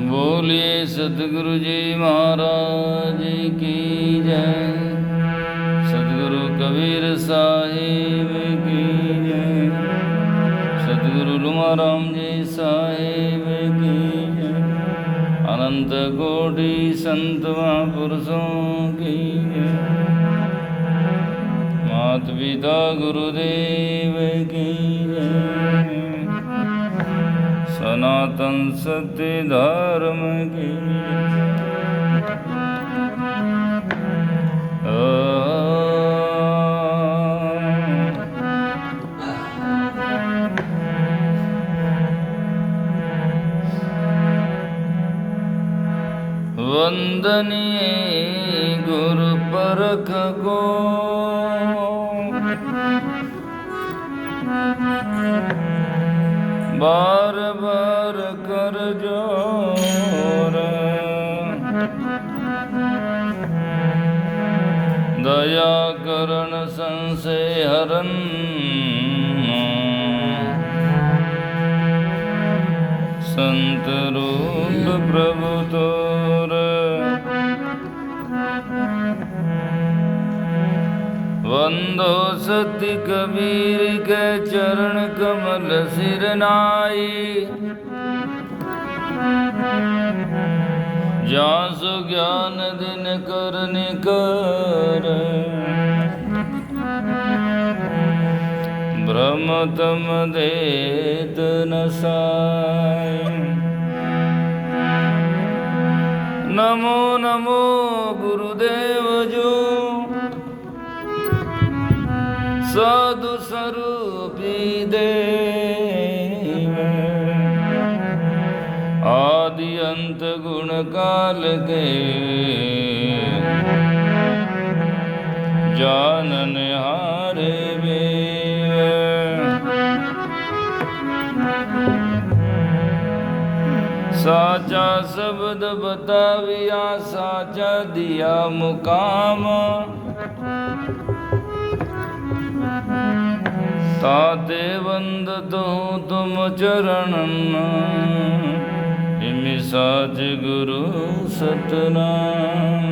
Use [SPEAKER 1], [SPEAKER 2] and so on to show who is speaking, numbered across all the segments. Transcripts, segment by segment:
[SPEAKER 1] बोलिए सतगुरु जी महाराज की जय। सतगुरु कबीर साहिब की जय। सतगुरु लुमाराम जी साहिब की जय। अनंत कोटि संत महापुरुषों की जय। मात पिता गुरुदेव की जय। सनातन सत्य धर्म की वंदनीय गुरु परख को बार बार कर जोर। दया करण संशय हरन संत रूप प्रभु तोर। वंदो सत्य कबीर के चरण कमल सिर नाई। जासु ज्ञान दिन करने कर। ब्रह्म तम देत न साई। नमो नमो गुरुदेव जो साधु स्वरूपी देव। आदि अंत गुण काल के जानन हारे वेव। साचा शब्द बताविया साचा दिया मुकाम। ताते वंदत हूँ तुम चरणन। इमि साच गुरु सतनाम।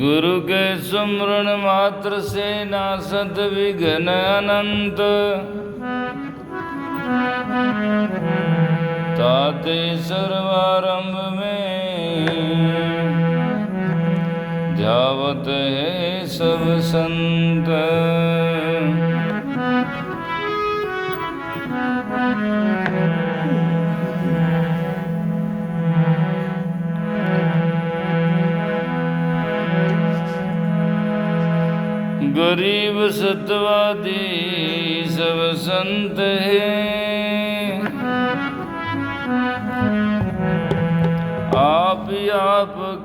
[SPEAKER 1] गुरु के सुमरण मात्र से नासत विघ्न अनंत। ताते सर्वारंभ में ध्यावत है सब संत। गरीब सतवादी सब संत हैं। आप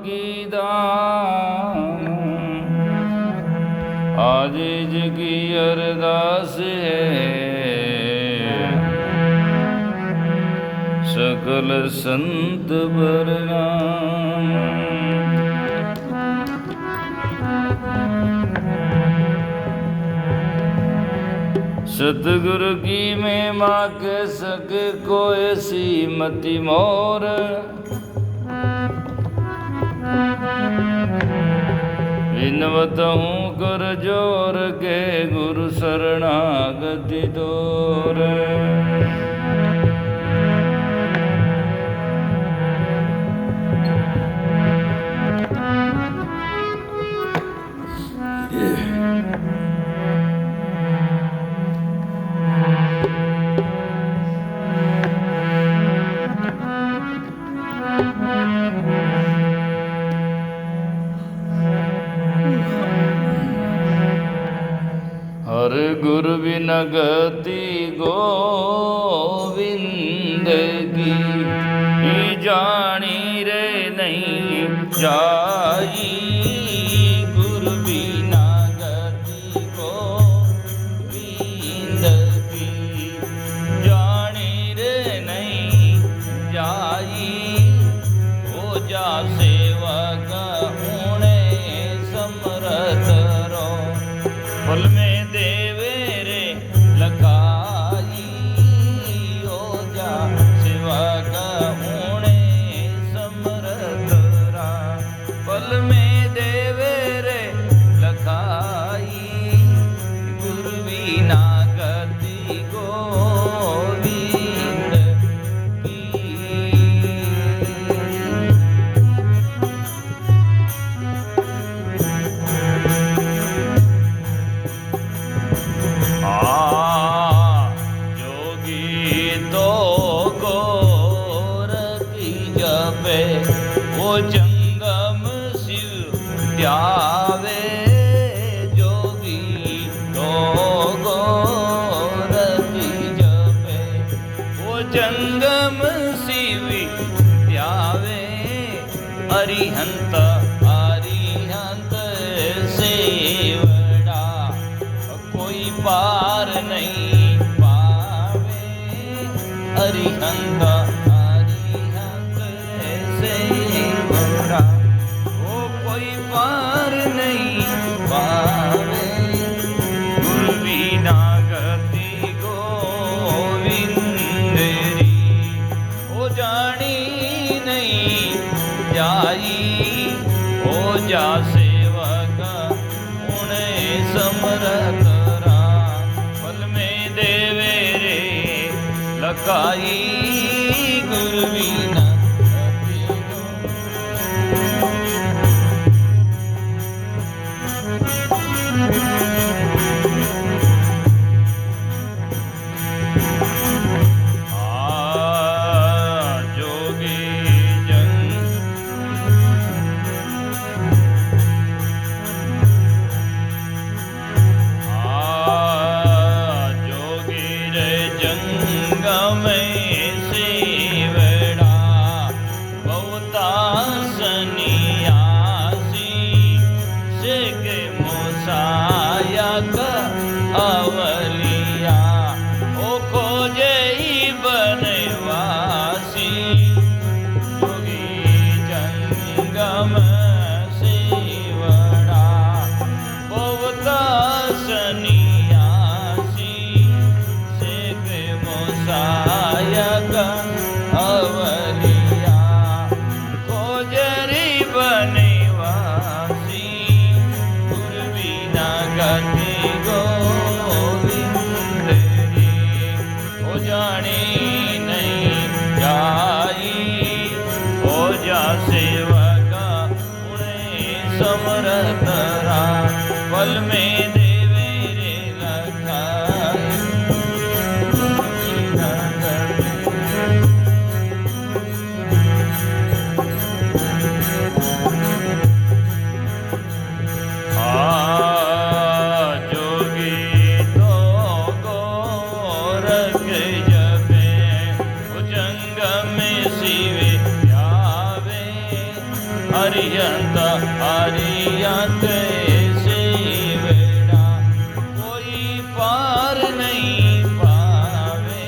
[SPEAKER 1] की दान आजिज की अरदास है। सकल संत बरनाम। सतगुरु की महिमा कह सके कोई सी मति मोर। विनवत हूँ कर जोर के गुरु शरणागति दूर। हर गुरु बिन गति गोविंद की जानी रे नहीं जाई। ध्यावे जोगी तो गोरखी जपे। वो जंगम शिवी ध्यावे अरिहंत अरिहंत सेवड़ा। कोई पार नहीं पावे अरिहंत अरिहंत सेवड़ा। वो कोई पार नहीं पावे गुरु बिना गति गोविंदरी। वो जानी नहीं जाई हो जा सेवक उन्हें समरत राम। फल में देवे रे लकाई गुरु बिना गति जोगी अवलिया ओ खोजे बनवासी। जोगी जंगम सेवड़ा बहुत सन्यासी सेक मोसायक अवलिया। खोजरी बनवासी गुरु बिना गति जानी नहीं जाई हो जा सेवक उन्हें समरत राम। फल में देवे रे लखाई अरिहंत अरिहंत सेवड़ा। कोई पार नहीं पावे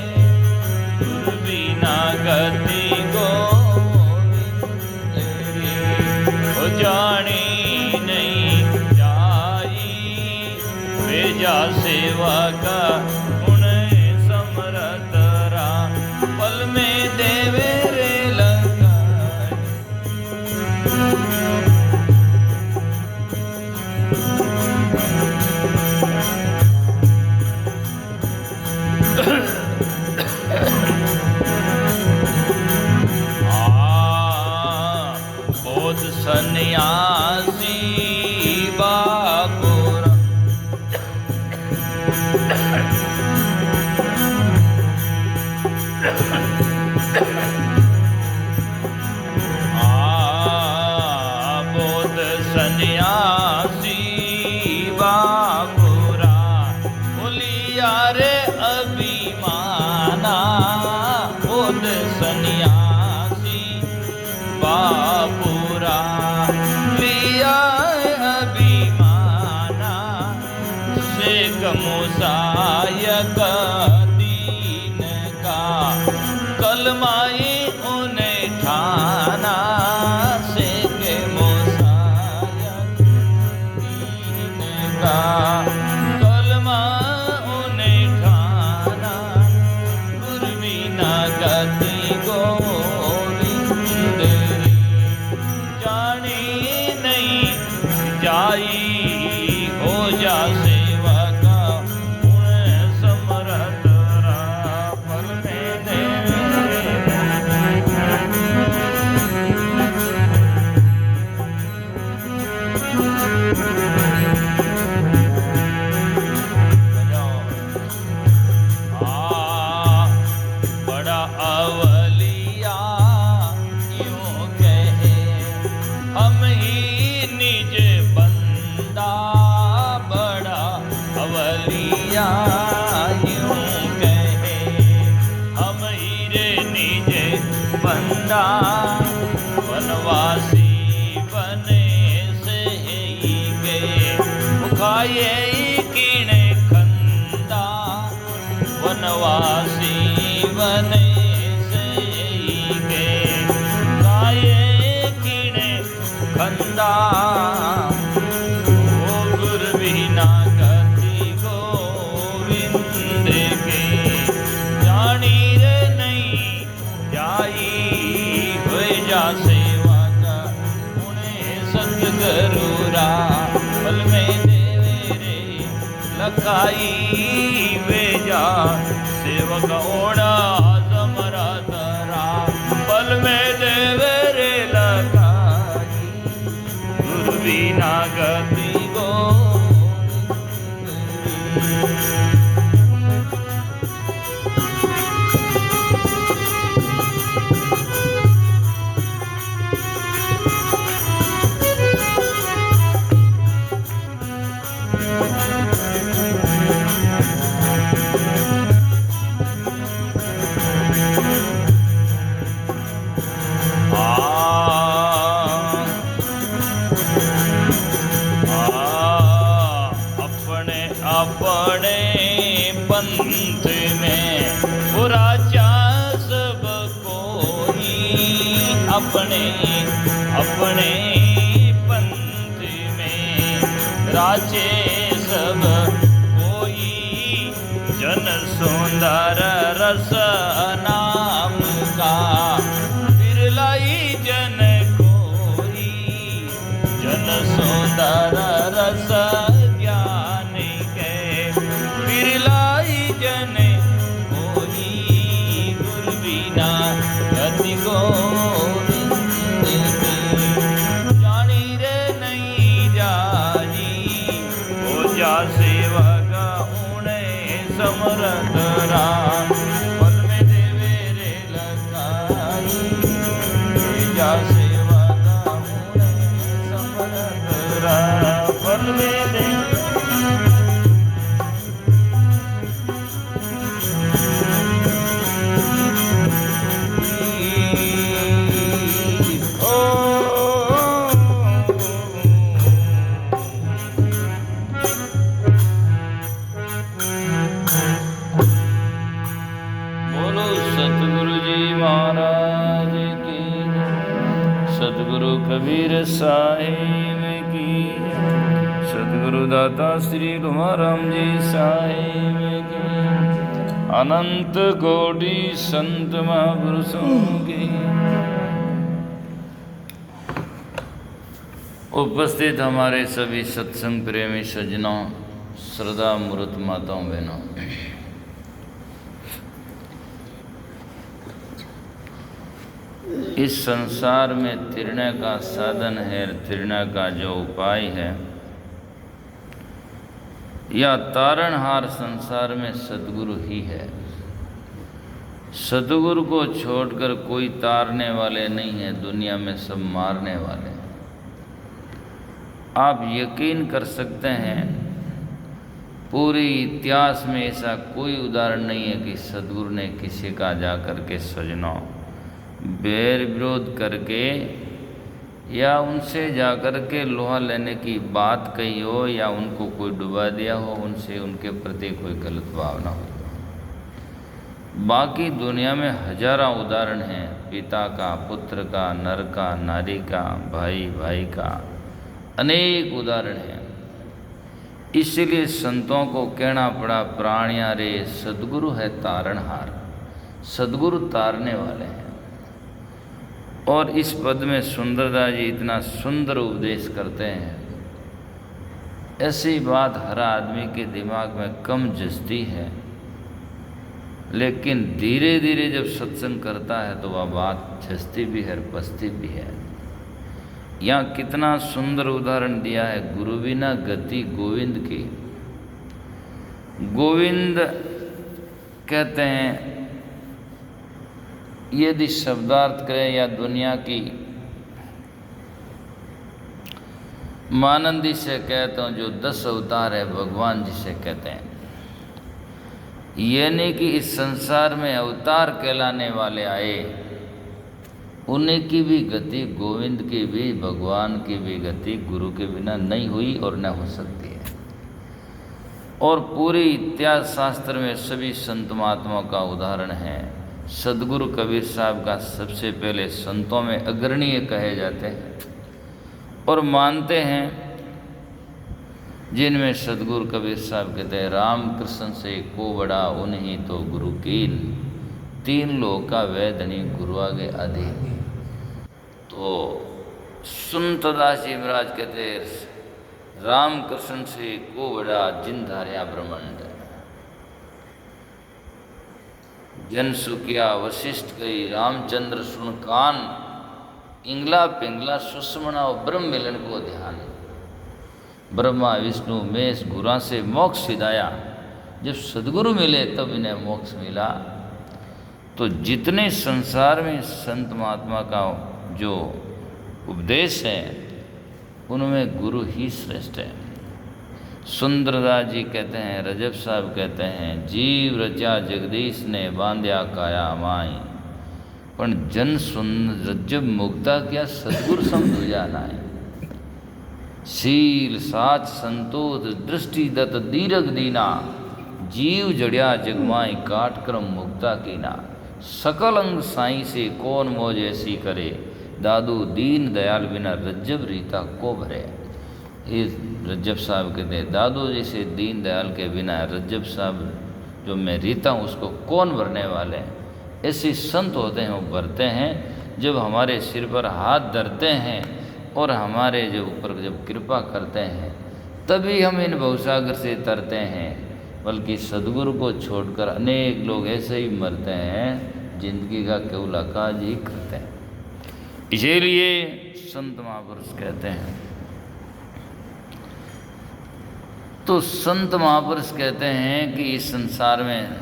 [SPEAKER 1] गुरु बिना गति गोविंदरी। वो जानी नहीं जाई भेजा सेवक उन्हें समरत राम। पल में देवे रे बोध सन्यासी बापुरा। बोध सन्यासी बापुरा। बोलिया रे अभिमाना बोध सन्यासी बापुरा। लिया अभिमाना से कमुसायक दीन का। कलमाई उन्हें ठाना से के मुसायक दीन का। कलमा उन्हें ठाना गुरु बिना गति गोविंदरी। जानी नहीं जाई हो जा सेवक उन्हें समरत राम। फल में देवे बड़ा अवलिया यूं कहे हम ही निज काये किणे खंदा वनवासी बने से के काये किणे खंदा ओ गुर बिना गति गोविंद के जानी रे नहीं जाई हुए जा सेवा का उन्हें सतगुरुरा पल में देवे रे लखाई वे जा सेवक ओढ़ा समरा तरा पल में देवे रे लखाई गुरु बिना गति अपने पंथ में बुरा चा सब कोई अपने अपने पंथ में राजे सब कोई जन सुंदर रस नाम का बिरलाई जन कोई जन सुंदर रस बिरलाई जन कोई गुरु बिना गति गोविंद जानी रे नहीं जानी हो जा सेवा का उन्हें समरथ राम पल में देवे रे लगाई जा सेवा का उन्हें समरथ राम पल में देवे कबीर साहिब की सतगुरु दाता श्री कुमाराम जी साहिब की अनंत कोटि संत महापुरुषों की उपस्थित हमारे सभी सत्संग प्रेमी सज्जनों श्रद्धा मूर्त माताओं बहनों, इस संसार में तिरने का साधन है, तिरने का जो उपाय है, या तारणहार संसार में सद्गुरु ही है। सद्गुरु को छोड़कर कोई तारने वाले नहीं है, दुनिया में सब मारने वाले। आप यकीन कर सकते हैं पूरी इतिहास में ऐसा कोई उदाहरण नहीं है कि सद्गुरु ने किसी का जाकर के सजनों बैर विरोध करके या उनसे जाकर के लोहा लेने की बात कही हो या उनको कोई डुबा दिया हो, उनसे उनके प्रति कोई गलत भावना हो। बाकी दुनिया में हजारों उदाहरण हैं, पिता का, पुत्र का, नर का, नारी का, भाई भाई का, अनेक उदाहरण हैं। इसलिए संतों को कहना पड़ा प्राणिया रे सद्गुरु है तारणहार, सद्गुरु तारने वाले हैं। और इस पद में सुंदरदास जी इतना सुंदर उपदेश करते हैं, ऐसी बात हर आदमी के दिमाग में कम जचती है, लेकिन धीरे धीरे जब सत्संग करता है तो वह बात जचती भी है, पचती भी है। यहाँ कितना सुंदर उदाहरण दिया है गुरु बिना गति गोविंद की। गोविंद कहते हैं, यदि शब्दार्थ करें या दुनिया की मानंदी से कहता हूँ, जो 10 अवतार है भगवान जिसे कहते हैं, यानी कि इस संसार में अवतार कहलाने वाले आए, उन्हीं की भी गति, गोविंद की भी, भगवान की भी गति गुरु के बिना नहीं हुई और न हो सकती है। और पूरे इतिहास शास्त्र में सभी संत महात्माओं का उदाहरण है। सदगुरु कबीर साहब का सबसे पहले संतों में अग्रणीय कहे जाते हैं और मानते हैं, जिनमें सदगुरु कबीर साहब कहते हैं, राम कृष्ण से को बड़ा उन्हीं तो गुरु कीन, तीन लोग का वैद नहीं गुरु आगे अधीन। तो सुनतदास जी महाराज कहते हैं, राम कृष्ण से को बड़ा जिन धार्या ब्रह्मांड, जन सुखिया वशिष्ठ कई रामचंद्र सुन कान, इंगला पिंगला सुषमना और ब्रह्म मिलन को ध्यान। ब्रह्मा विष्णु महेश गुरा से मोक्ष सिधाया, जब सदगुरु मिले तब इन्हें मोक्ष मिला। तो जितने संसार में संत महात्मा का जो उपदेश है उनमें गुरु ही श्रेष्ठ है। सुंदरदास जी कहते हैं, रजब साहब कहते हैं, जीव रचा जगदीश ने बांध्या काया माई, पण जन सुन रजब मुक्ता क्या सदगुरु समझा नाय। शील साच संतोष दृष्टि दत्त दीर्घ दीना, जीव जड़िया जगमाई काट क्रम मुक्ता कीना। सकल अंग साई से कौन मौज ऐसी करे, दादू दीन दयाल बिना रज्जब रीता को भरे। ये रज्जब साहब कहते हैं, दादू जैसे दीन दयाल के बिना रज्जब साहब जो मैं रीता हूँ उसको कौन भरने वाले हैं। ऐसे संत होते हैं वो भरते हैं। जब हमारे सिर पर हाथ धरते हैं और हमारे जो ऊपर जब कृपा करते हैं तभी हम इन भवसागर से तरते हैं। बल्कि सदगुरु को छोड़कर अनेक लोग ऐसे ही मरते हैं, जिंदगी का केवल काज ही करते हैं। इसीलिए संत महापुरुष कहते हैं, तो संत महापुरुष कहते हैं कि इस संसार में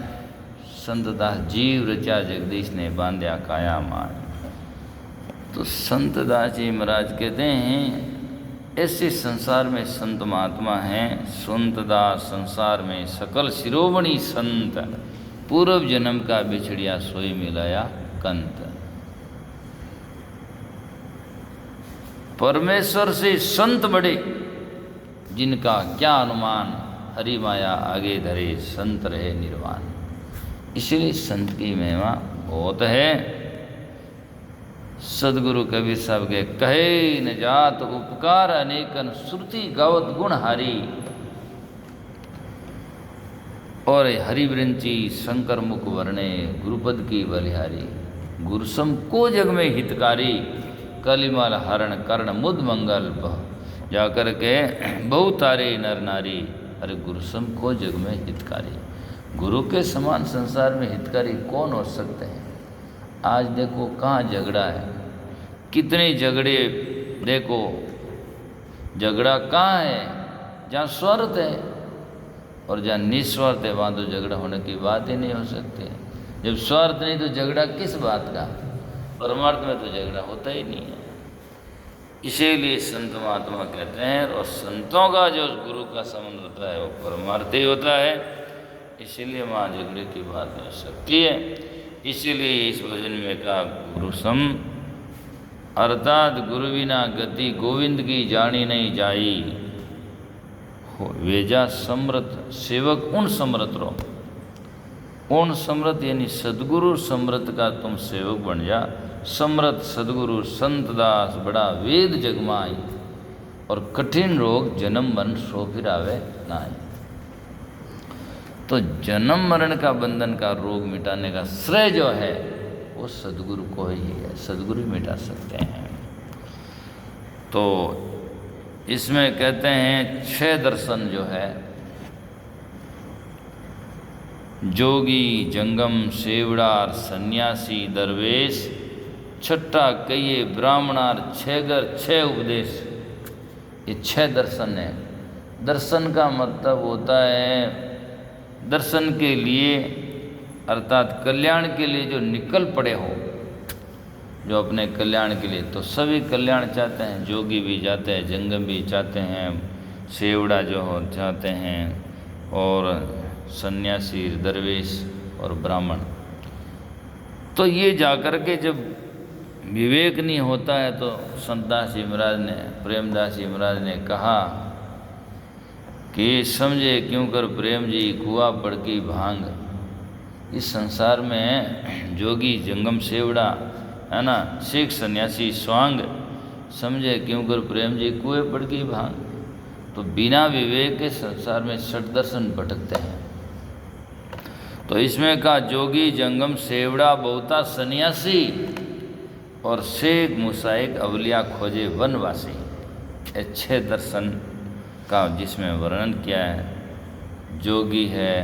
[SPEAKER 1] संतदास जीव रचा जगदीश ने बांध्या काया मान। तो संतदास जी महाराज कहते हैं, ऐसे संसार में संत महात्मा हैं। संतदास संसार में सकल शिरोमणि संत, पूर्व जन्म का बिछड़िया सोई मिलाया कंत। परमेश्वर से संत बड़े, जिनका क्या अनुमान, हरि माया आगे धरे संत रहे निर्वाण। इसलिए संत की महिमा बहुत है। सदगुरु कबीर साहब के कहे न जात उपकार अनेकन, श्रुति गावत गुण हारी। और हरिवृंची शंकर मुख वर्णे, गुरुपद की बलिहारी। गुरुसम को जग में हितकारी, कलिमल हरण कर्ण मुद मंगल जाकर के बहु तारे नर नारी। अरे गुरुसम को जग में हितकारी, गुरु के समान संसार में हितकारी कौन हो सकते हैं। आज देखो कहाँ झगड़ा है, कितने झगड़े देखो। झगड़ा कहाँ है, जहाँ स्वार्थ है, और जहाँ निस्वार्थ है वहाँ तो झगड़ा होने की बात ही नहीं हो सकती। जब स्वार्थ नहीं तो झगड़ा किस बात का, परमार्थ में तो झगड़ा होता ही नहीं है। इसीलिए संत महात्मा कहते हैं, और संतों का जो गुरु का संबंध होता है वो परमार्थ ही होता है। इसीलिए वहाँ झगड़े की बात नहीं हो सकती है। इसीलिए इस भजन में कहा, गुरु सम अर्थात गुरु बिना गति गोविंद की जानी नहीं जाई। वेजा समृत सेवक उन समृत रहो। उन समृत यानी सदगुरु समृत का तुम सेवक बन जा। समृत सदगुरु संत दास बड़ा वेद जगमाई, और कठिन रोग जन्म मरण सो फिर आवे नाई। तो जन्म मरण का बंधन का रोग मिटाने का श्रेय जो है वो सदगुरु को ही है, सदगुरु मिटा सकते हैं। तो इसमें कहते हैं 6 दर्शन जो है, जोगी जंगम सेवड़ार सन्यासी दरवेश, छठा कहिए ब्राह्मणार 6 घर 6 उपदेश। ये 6 दर्शन है। दर्शन का मतलब होता है दर्शन के लिए, अर्थात कल्याण के लिए जो निकल पड़े हो, जो अपने कल्याण के लिए। तो सभी कल्याण चाहते हैं, जोगी भी जाते हैं, जंगम भी चाहते हैं, सेवड़ा जो हो चाहते हैं, और सन्यासी दरवेश और ब्राह्मण। तो ये जाकर के जब विवेक नहीं होता है तो संतदास जी महाराज ने, प्रेमदास जी महाराज ने कहा कि समझे क्यों कर प्रेम जी कुआ पड़की भांग। इस संसार में जोगी जंगम सेवड़ा है ना, सिख सन्यासी स्वांग, समझे क्यों कर प्रेम जी कुएं पड़की भांग। तो बिना विवेक के संसार में षट दर्शन भटकते हैं। तो इसमें का जोगी जंगम सेवड़ा बहुता सन्यासी और शेख मुसाइक अवलिया खोजे वनवासी। ये 6 दर्शन का जिसमें वर्णन किया है। जोगी है,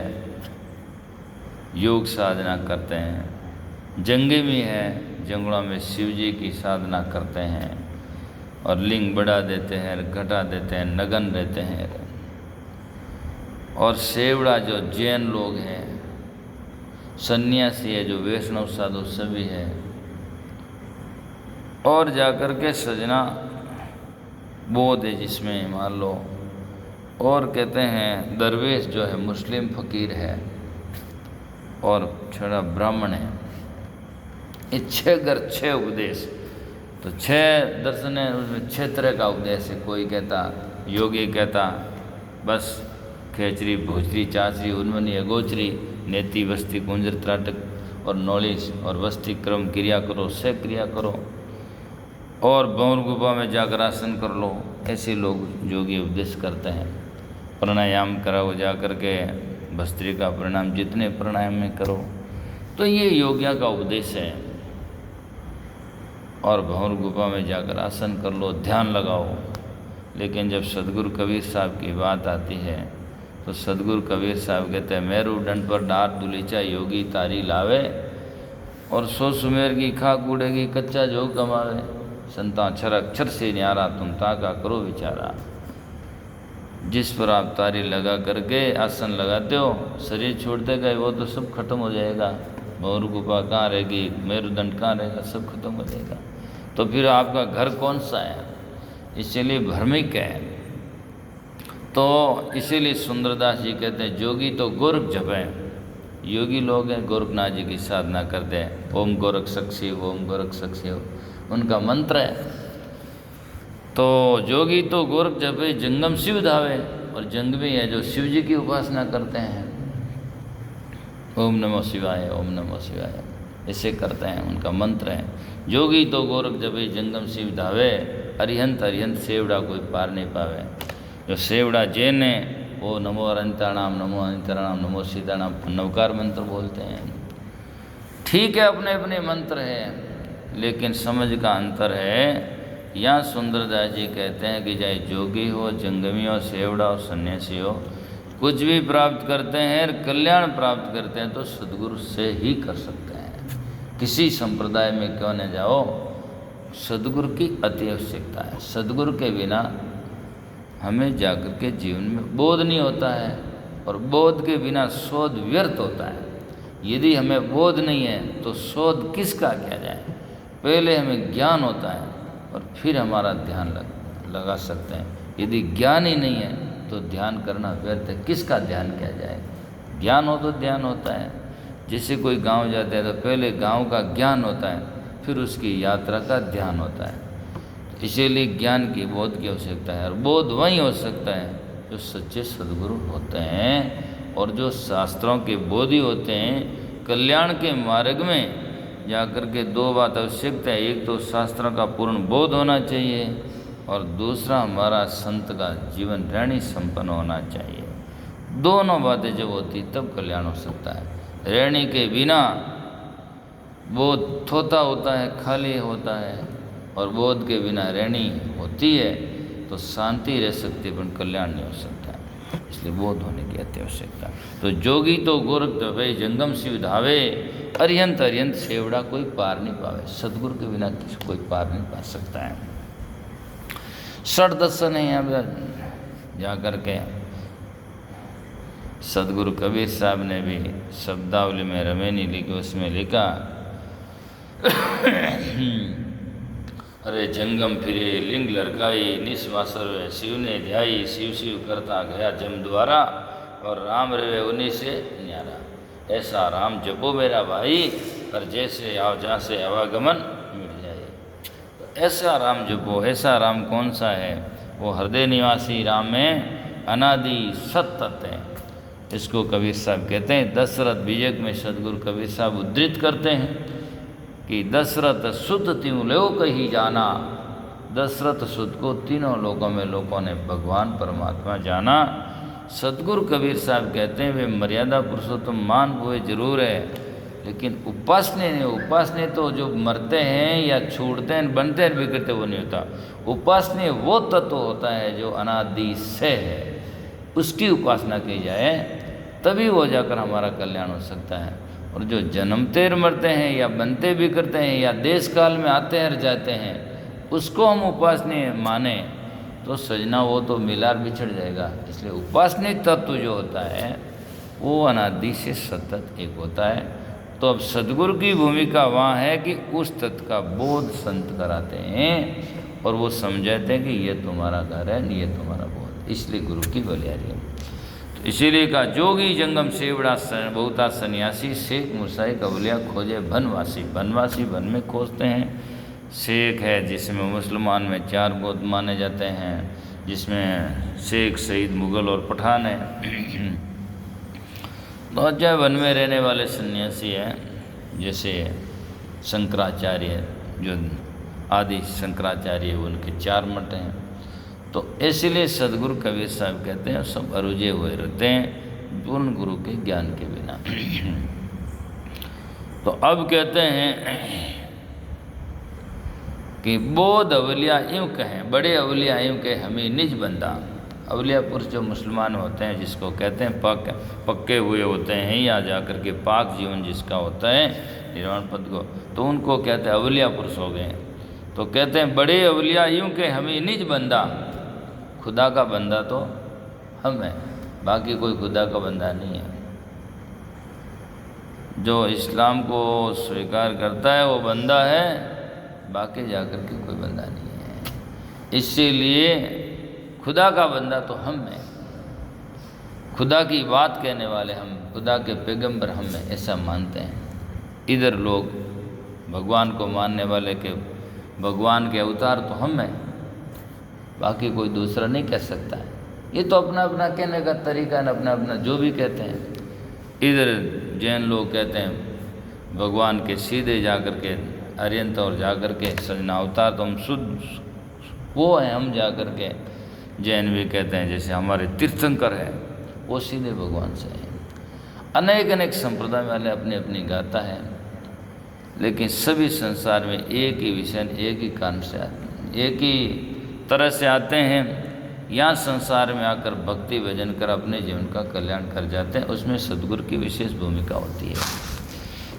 [SPEAKER 1] योग साधना करते हैं। जंगमी है, जंगलों में शिव जी की साधना करते हैं और लिंग बढ़ा देते हैं, घटा देते हैं, नगन रहते हैं। और सेवड़ा जो जैन लोग हैं, सन्यासी है जो वैष्णव साधु सभी है। और जाकर के सजना बौद्ध है जिसमें मान लो, और कहते हैं दरवेश जो है मुस्लिम फकीर है, और छोड़ा ब्राह्मण है। ये 6 उपदेश। तो 6 दर्शन है, उसमें 6 तरह का उपदेश है। कोई कहता, योगी कहता बस खेचरी भोचरी चाचरी उन्मनी अगोचरी नेति वस्ती कुंजर त्राटक और नौलिश और वस्ती क्रम क्रिया करो, से क्रिया करो और बौर गुफा में जाकर आसन कर लो। ऐसे लोग योगी उपदेश करते हैं। प्राणायाम कराओ, जा कर के भस्त्रिका प्रणाम जितने प्राणायाम में करो। तो ये योगिया का उपदेश है। और भंवर गुफा में जाकर आसन कर लो, ध्यान लगाओ। लेकिन जब सदगुरु कबीर साहब की बात आती है तो सदगुरु कबीर साहब कहते हैं, मेरू दंड पर डार दुलीचा योगी तारी लावे और 100 सुमेर की खाक उड़ेगी कच्चा जो कमावे। संता अक्षर अक्षर से न्यारा तुम ताका करो विचारा। जिस पर आप तारी लगा करके आसन लगाते हो, शरीर छोड़ते गए वो तो सब खत्म हो जाएगा। भंवर गुफा कहाँ रहेगी, मेरुदंड कहाँ रहेगा, सब खत्म हो जाएगा। तो फिर आपका घर कौन सा है? इसीलिए भ्रमिक है। तो इसीलिए सुंदरदास जी कहते हैं जोगी तो गोरख जपें। योगी लोग हैं गोरखनाथ जी की साधना करते हैं। ओम गोरख सक्षी, ओम गोरख सक्षी उनका मंत्र है। तो जोगी तो गोरख जपे जंगम शिव धावे, और जंगमी है जो शिव जी की उपासना करते हैं। ओम नमो शिवाय, ओम नमो शिवाय ऐसे करते हैं, उनका मंत्र है। जोगी तो गोरख जपे जंगम शिव धावे, अरिहंत अरिहंत सेवड़ा कोई पार नहीं पावे। जो सेवड़ा जैन है वो नमो अनंताणाम, नमो अनंताणाम, नमो सीताणाम नवकार मंत्र बोलते हैं। ठीक है, अपने अपने मंत्र है, लेकिन समझ का अंतर है। यहाँ सुंदरदास जी कहते हैं कि चाहे जोगी हो, जंगमी हो, सेवड़ा हो, सन्यासी हो, कुछ भी प्राप्त करते हैं, कल्याण प्राप्त करते हैं तो सदगुरु से ही कर सकते हैं। किसी संप्रदाय में क्यों न जाओ, सदगुरु की अति आवश्यकता है। सदगुरु के बिना हमें जाकर के जीवन में बोध नहीं होता है, और बोध के बिना शोध व्यर्थ होता है। यदि हमें बोध नहीं है तो शोध किसका किया जाए? पहले हमें ज्ञान होता है और फिर हमारा ध्यान लगा सकते हैं। यदि ज्ञान ही नहीं है तो ध्यान करना व्यर्थ है। किसका ध्यान किया जाए? ज्ञान हो तो ध्यान होता है। जैसे कोई गांव जाते हैं तो पहले गांव का ज्ञान होता है, फिर उसकी यात्रा का ध्यान होता है। तो इसीलिए ज्ञान की बोध की आवश्यकता है, और बोध वहीं हो सकता है जो सच्चे सद्गुरु होते हैं और जो शास्त्रों के बोधी होते हैं। कल्याण के मार्ग में जाकर के 2 बात आवश्यकता है। एक तो शास्त्रों का पूर्ण बोध होना चाहिए, और दूसरा हमारा संत का जीवन रहनी संपन्न होना चाहिए। दोनों बातें जब होती तब कल्याण हो सकता है। रहनी के बिना बोध थोथा होता है, खाली होता है, और बोध के बिना रहनी होती है तो शांति रह सकती है, पर कल्याण नहीं हो सकता है। इसलिए बोध होने की अति आवश्यकता। तो जोगी तो गोरख जपे जंगम शिव धावे, अरिहंत अरिहंत सेवड़ा कोई पार नहीं पावे। सदगुरु के बिना किसी कोई पार नहीं पा सकता है। षट दर्शन है यहाँ पर जा कर के सदगुरु कबीर साहब ने भी शब्दावली में रमेनी लिखी, उसमें लिखा अरे जंगम फिरे लिंग लड़काई, निस्वासर वे शिव ने ध्याई, शिव शिव करता गया जम द्वारा, और राम रवे उन्हीं से न्यारा। ऐसा राम जपो मेरा भाई, पर जैसे आओ जहाँ से आवागमन मिट जाए। तो ऐसा राम जपो। ऐसा राम कौन सा है? वो हृदय निवासी राम में अनादि सतत हैं। इसको कबीर साहब कहते हैं। दशरथ विजय में सदगुरु कबीर साहब उद्धृत करते हैं कि दशरथ सुत त्यों लो कही जाना। दशरथ सुत को तीनों लोगों में लोगों ने भगवान परमात्मा जाना। सदगुरु कबीर साहब कहते हैं वे मर्यादा पुरुषोत्तम मान हुए जरूर है, लेकिन उपासने नहीं। उपासने तो जो मरते हैं या छूटते हैं, बनते हैं, बिगड़ते, वो नहीं होता। उपासने वो तत्व होता है जो अनादि से है, उसकी उपासना की जाए तभी वो जाकर हमारा कल्याण हो सकता है। और जो जन्मते मरते हैं या बनते बिगड़ते हैं या देश काल में आते हैं जाते हैं, उसको हम उपासनीय माने तो सजना वो तो मिलार बिछड़ जाएगा। इसलिए उपासनीय तत्व जो होता है वो अनादि से सतत एक होता है। तो अब सदगुरु की भूमिका वहाँ है कि उस तत्व का बोध संत कराते हैं और वो समझाते हैं कि ये तुम्हारा घर है, ये तुम्हारा बोध। इसलिए गुरु की बलिहारी है। तो इसीलिए कहा जोगी जंगम सेवड़ा बहुता सन्यासी शेख मुसाई कबलिया खोजे बनवासी। बनवासी वन में खोजते हैं। शेख है जिसमें मुसलमान में 4 गोत माने जाते हैं, जिसमें शेख शहीद मुग़ल और पठान है। तो अजय वन में रहने वाले सन्यासी हैं, जैसे शंकराचार्य जो आदि शंकराचार्य उनके 4 मठ हैं। तो इसलिए सदगुरु कबीर साहब कहते हैं सब अरुझे हुए रहते हैं पूर्ण गुरु के ज्ञान के बिना। तो अब कहते हैं कि बोध अवलिया यूँ कहें, बड़े अवलिया यूँ कहें हमें निज बंदा। अवलिया पुरुष जो मुसलमान होते हैं, जिसको कहते हैं पक्के हुए होते हैं या जाकर के पाक जीवन जिसका होता है निर्वाण पद को, तो उनको कहते हैं अवलिया पुरुष हो गए। तो कहते हैं बड़े अवलिया यूँ के हमें निज बंदा। खुदा का बंदा तो हम हैं, बाकी कोई खुदा का बंदा नहीं है। जो इस्लाम को स्वीकार करता है वो बंदा है, बाकी जाकर के कोई बंदा नहीं है। इसीलिए खुदा का बंदा तो हम हैं, खुदा की बात कहने वाले हम, खुदा के पैगंबर हम हैं, ऐसा मानते हैं। इधर लोग भगवान को मानने वाले के भगवान के अवतार तो हम हैं, बाकी कोई दूसरा नहीं कह सकता है। ये तो अपना अपना कहने का तरीका है, अपना अपना जो भी कहते हैं। इधर जैन लोग कहते हैं भगवान के सीधे जाकर के अरियंत और जाकर के सजना अवतार तो हम शुद्ध वो हैं, हम जाकर के जैन भी कहते हैं जैसे हमारे तीर्थंकर है वो सीधे भगवान से हैं। अनेक अनेक संप्रदाय वाले अपनी अपनी गाथा है, लेकिन सभी संसार में एक ही विषय एक ही कारण से आते हैं, एक ही तरह से आते हैं। यहाँ संसार में आकर भक्ति भजन कर अपने जीवन का कल्याण कर जाते हैं, उसमें सदगुरु की विशेष भूमिका होती है।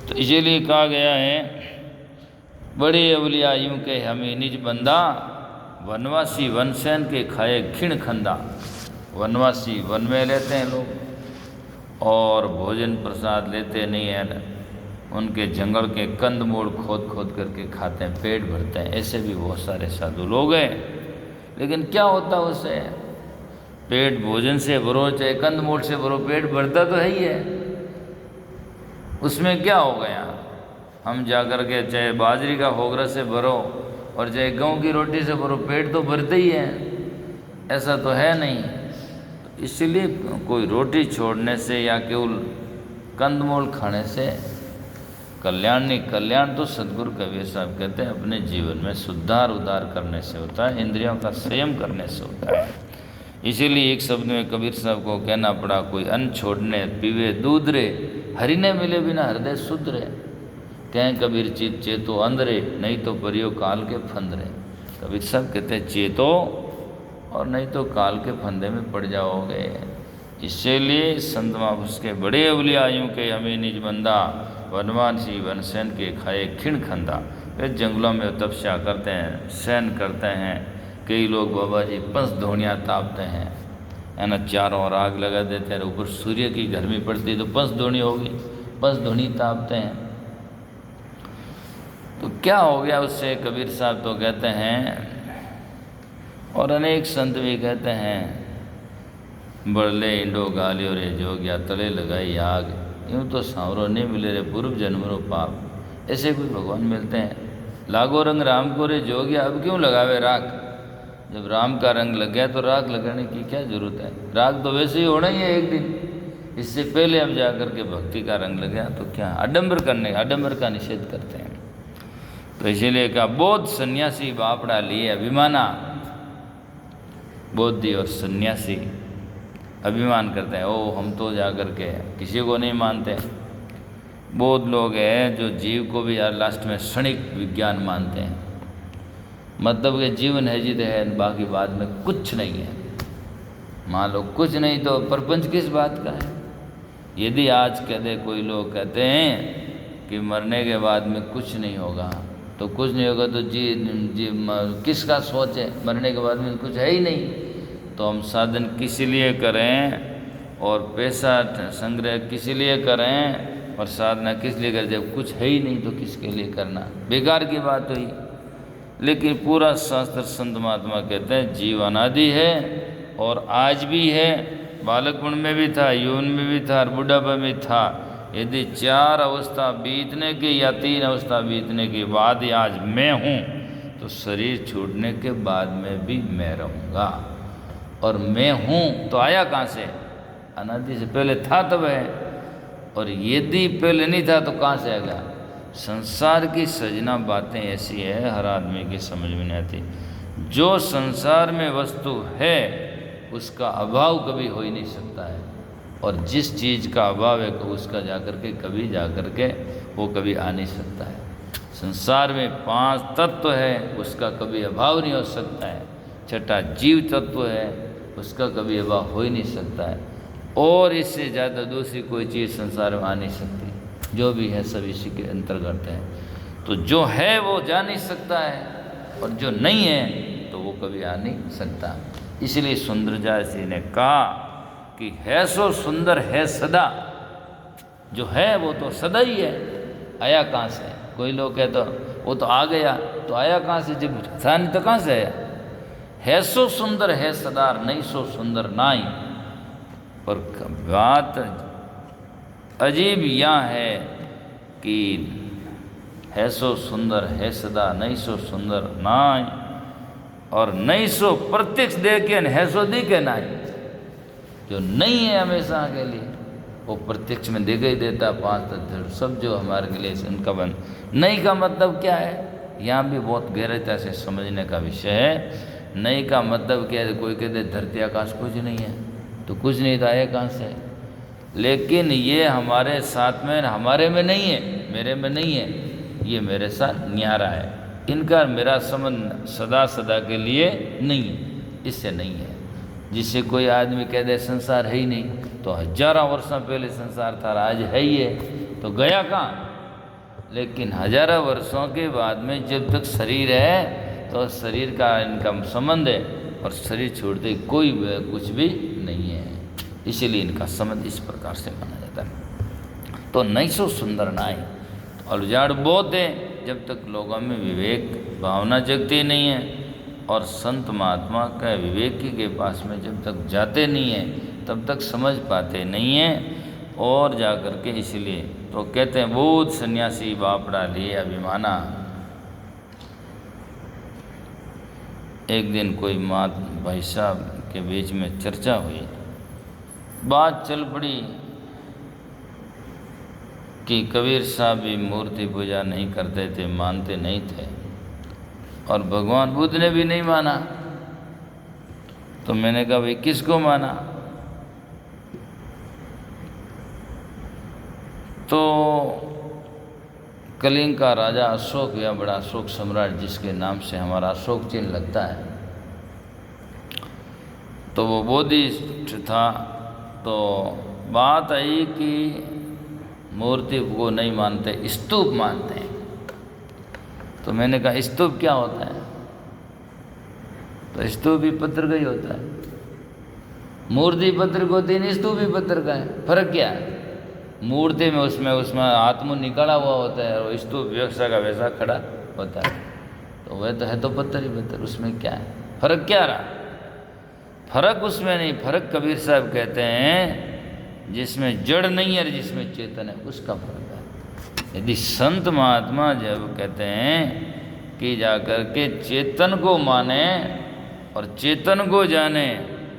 [SPEAKER 1] तो इसीलिए कहा गया है बड़े अवलिया यूँ के हमें निज बंदा। वनवासी वनसैन के खाए खिण खंदा। वनवासी वन में लेते हैं लोग और भोजन प्रसाद लेते नहीं हैं, उनके जंगल के कंद मूल खोद खोद करके खाते हैं, पेट भरते हैं। ऐसे भी बहुत सारे साधु लोग हैं, लेकिन क्या होता है उससे? पेट भोजन से भरो चाहे कंद मूल से भरो, पेट भरता तो है ही है। उसमें क्या हो गया? हम जाकर के चाहे बाजरी का होगरा से भरो और चाहे गेहूं की रोटी से भरो, पेट तो भरते ही है, ऐसा तो है नहीं। तो इसलिए कोई रोटी छोड़ने से या केवल कंदमूल खाने से कल्याण नहीं। कल्याण तो सदगुरु कबीर साहब कहते हैं अपने जीवन में सुधार उदार करने से होता है, इंद्रियों का संयम करने से होता है। इसीलिए एक शब्द में कबीर साहब को कहना पड़ा, कोई अन्न छोड़ने पीवे दूध रे, हरि ने मिले बिना हृदय शुद्ध रे। कहें कबीर चित चेतो अंधरे, नहीं तो परियो काल के फंदरे। कबीर साहब कहते हैं चेतो और नहीं तो काल के फंदे में पड़ जाओगे। इसीलिए संत महापुरुष के बड़े अवलिया यूँ के हमें निज बंदा। वनवासी वनसैन के खाए खिण खंदा। वे जंगलों में तपस्या करते हैं, सैन करते हैं। कई लोग बाबा जी 5 धोनियाँ तापते हैं, है ना, चारों ओर आग लगा देते हैं, ऊपर सूर्य की गर्मी पड़ती तो 5 धोनी होगी, 5 धोनी तापते हैं। तो क्या हो गया उससे? कबीर साहब तो कहते हैं और अनेक संत भी कहते हैं, बड़ले इंडो गालियो रे जोगिया तले लगाई आग, यूँ तो सांवरो नहीं मिले रे पूर्व जन्मरो पाप। ऐसे कोई भगवान मिलते हैं? लागो रंग राम को रे जोगिया अब क्यों लगावे राख। जब राम का रंग लग गया तो राग लगाने की क्या जरूरत है? राग तो वैसे ही होना ही है एक दिन। इससे पहले अब जा कर के भक्ति का रंग लग गया तो क्या आडंबर का निषेध करते हैं। तो इसीलिए कहा बौद्ध सन्यासी बापड़ा लिए अभिमाना। बौद्धि और सन्यासी अभिमान करते हैं, ओ हम तो जा कर के किसी को नहीं मानते। बौद्ध लोग हैं जो जीव को भी यार लास्ट में क्षणिक विज्ञान मानते हैं, मतलब कि जीवन है जिद है, बाकी बाद में कुछ नहीं है। मान लो कुछ नहीं तो प्रपंच किस बात का है? यदि आज कह दे कोई लोग कहते हैं कि मरने के बाद में कुछ नहीं होगा, तो कुछ नहीं होगा तो किसका सोच है? मरने के बाद में कुछ है ही नहीं, तो हम साधन किस लिए करें और पैसा संग्रह किस लिए करें और साधना किस लिए करें? जब कुछ है ही नहीं तो किसके लिए करना? बेकार की बात हुई। लेकिन पूरा शास्त्र संत महात्मा कहते हैं जीव अनादि है और आज भी है, बालकपन में भी था, यौवन में भी था और बुढ़ापा में था। यदि 4 अवस्था बीतने की या 3 अवस्था बीतने के बाद ही आज मैं हूँ, तो शरीर छूटने के बाद में भी मैं रहूँगा। और मैं हूँ तो आया कहाँ से? अनादि से पहले था तब है, और यदि पहले नहीं था तो कहाँ से आ गया? संसार की सजना बातें ऐसी है हर आदमी की समझ में नहीं आती। जो संसार में वस्तु है उसका अभाव कभी हो ही नहीं सकता है, और जिस चीज़ का अभाव है उसका जाकर के कभी जाकर के वो कभी आ नहीं सकता है। संसार में 5 तत्व है, उसका कभी अभाव नहीं हो सकता है। 6ठा जीव तत्व है, उसका कभी अभाव हो ही नहीं सकता है, और इससे ज़्यादा दूसरी कोई चीज़ संसार में आ नहीं सकती। जो भी है सब इसी के अंतर्गत है। तो जो है वो जा नहीं सकता है, और जो नहीं है तो वो कभी आ नहीं सकता। इसलिए सुंदरदास जी ने कहा कि है सो सुंदर है सदा। जो है वो तो सदा ही है, आया कहाँ से? कोई लोग कहते वो तो आ गया, तो आया कहाँ से? जब था नहीं तो कहाँ से आया? है सो सुंदर है सदा, नहीं सो सुंदर नाई। पर बात अजीब यह है कि है सो सुंदर है सदा, नहीं सो सुंदर नाई, और नहीं सो प्रत्यक्ष देखे है सो दिखे नाई। जो नहीं है हमेशा के लिए वो प्रत्यक्ष में दिखाई ही देता। 5 तत्व सब जो हमारे लिए उनका बन नहीं का मतलब क्या है? यहाँ भी बहुत गहराई से समझने का विषय है। नहीं का मतलब क्या है? कोई कहते धरती आकाश कुछ नहीं है, तो कुछ नहीं तो आए कहाँ से? लेकिन ये हमारे साथ में, हमारे में नहीं है, मेरे में नहीं है, ये मेरे साथ न्यारा है। इनका मेरा संबंध सदा सदा के लिए नहीं है, इससे नहीं है। जिससे कोई आदमी कह दे संसार है ही नहीं, तो हजारों वर्षों पहले संसार था, आज है ही है, तो गया कहाँ? लेकिन हजारों वर्षों के बाद में जब तक शरीर है तो शरीर का इनका संबंध है, और शरीर छोड़ते कोई कुछ भी नहीं है। इसीलिए इनका संबंध इस प्रकार से माना जाता है। तो नहीं सो सुंदर नाई, तो उजाड़ बहुत है जब तक लोगों में विवेक भावना जगती नहीं है, और संत महात्मा का विवेकी के पास में जब तक जाते नहीं हैं तब तक समझ पाते नहीं हैं। और जा कर के इसलिए तो कहते हैं बौद्ध सन्यासी बापड़ा लिए अभिमाना। एक दिन कोई मात भाई साहब के बीच में चर्चा हुई, बात चल पड़ी कि कबीर साहब भी मूर्ति पूजा नहीं करते थे, मानते नहीं थे, और भगवान बुद्ध ने भी नहीं माना। तो मैंने कहा भाई किसको माना? तो कलिंग का राजा अशोक, या बड़ा अशोक सम्राट जिसके नाम से हमारा अशोक चिन्ह लगता है, तो वो बोधिष्ठ था। तो बात आई कि मूर्ति को नहीं मानते, स्तूप मानते हैं। तो मैंने कहा स्तूप क्या होता है? तो स्तूप भी पत्थर का ही होता है। मूर्ति पत्थर को होती है, स्तूप भी पत्थर का है। फर्क क्या है? मूर्ति में उसमें आत्मा निकला हुआ होता है, और स्तूप वैसा का वैसा खड़ा होता है। तो वह तो है तो पत्थर ही पत्थर, उसमें क्या है? फर्क क्या रहा? फर्क उसमें नहीं, फर्क कबीर साहब कहते हैं जिसमें जड़ नहीं है जिसमें चेतन है, उसका फर्क है। यदि संत महात्मा जब कहते हैं कि जाकर के चेतन को माने और चेतन को जाने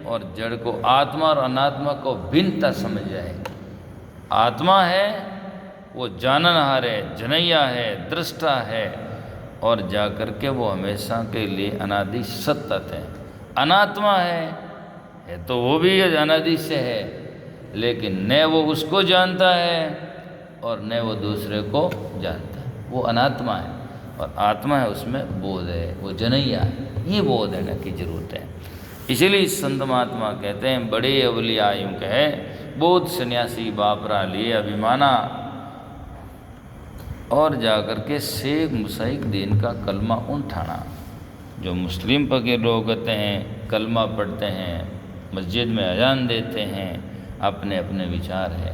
[SPEAKER 1] और जड़ को, आत्मा और अनात्मा को भिन्नता समझ जाए। आत्मा है वो जाननहार है, जनैया है, दृष्टा है, और जाकर के वो हमेशा के लिए अनादि सतत है। अनात्मा है तो वो भी अनादि से है, लेकिन न वो उसको जानता है और न वो दूसरे को जानता है। वो अनात्मा है और आत्मा है, उसमें बोध है, वो जनैया है। ये बोध है की जरूरत है। इसलिए संत महात्मा कहते हैं, बड़े अवलिया यूं कहे, बोध सन्यासी बापरा लिए अभिमाना, और जाकर के शेख मुसाइक दीन का कलमा उठाना। जो मुस्लिम फकीर लोग होते हैं, कलमा पढ़ते हैं, मस्जिद में अजान देते हैं, अपने अपने विचार है,